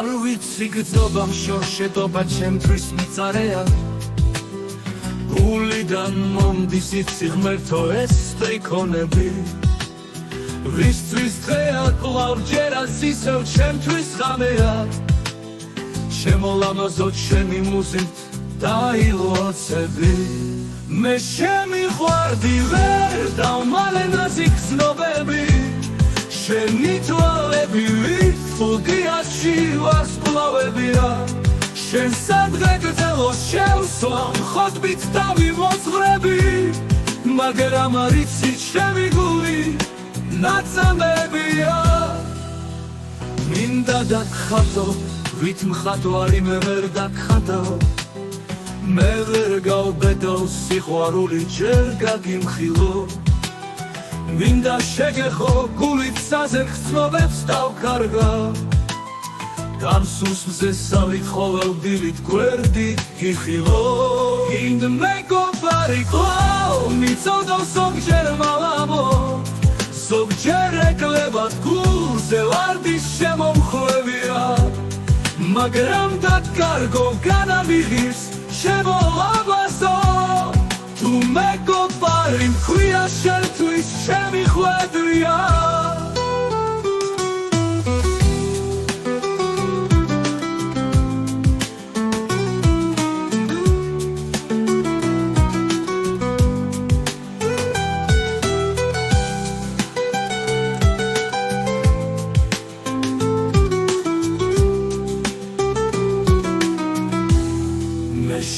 არ ვიცი გძობა შორშეტობა ჩემთვის მიწარეა გულიდან მომდის იცი ღმერთო ეს ტრიქონები ვისთვის დღეა კვლავ ჯერაც ისევ ჩემთვის ღამეა ჩემო ლამაზო ჩემი მუზით დაილოცები მე შემიყვარდი ვერ დავმალე ნაზიქ ცნობები შენი თვალები ვიფუგიაში ვარსკვლავებია შენ სადღე გრძელო შევსვა ხოტბით დავიმოძღვრები მაგრამ არ იცი ჩემი გული ნაცამებია მინდა დაგხატო ვით მხატო არ მე ვერ დაგხატო მე ვერ გავბედო სიყვარული ჯერ გაგიმხილო მინდა შეგეხო გულით საზექ ცნობებს დავკარგა დამსუსმზე სავით ყოველ დილით გვერდით გიხილო გინდ მეგობარი კვლავ მიწოდო ზოგჯერ მალამო ზოგჯერ ეკლებათ გულზე ვარდის შემომხვევია მაგრამ დაკარგო განამიღირს ჩემო ლამაზო თუ მეგობარი მქვია შენთვის ჩემი ხვედრია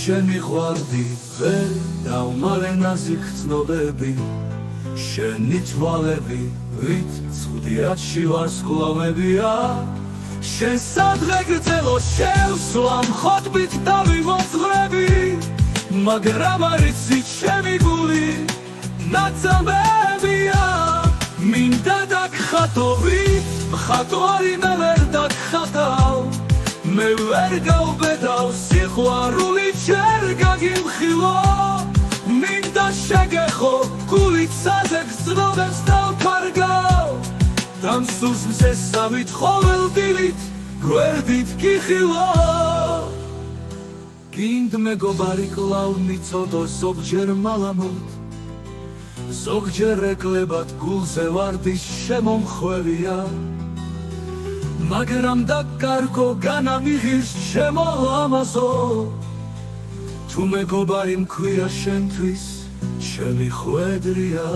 შემიყვარდი ვერ დავმალე ნაზიქ ცნობები შენი თვალები ვით ცუდიათში ვარსკვლავებია შენ სადღე გრძელო შევსვა ხოტბით დავიმოძღვრები მაგრამ არ იცი ჩემი გული ნაცამებია მინდა დაგხატო ვით მხატო არ მე ვერ დაგხატავ მე ვერ გავბედავ სიყვარული ჯერ გაგიმხილო მინდა შეგეხო გულით საზექ ცნობებს დავკარგავ დამსუსმზე სავით ყოველ დილით გვერდით გიხილო გინდ მეგობარი კვლავ მიწოდო ზოგჯერ მალამოდ ზოგჯერ ეკლებათ გულზე ვარდის შემომხვევია მაგრამ დაკარგო განამიღირს ჩემო ლამაზო თუ მეგობარი მქვია შენთვის ჩემი ხვედრია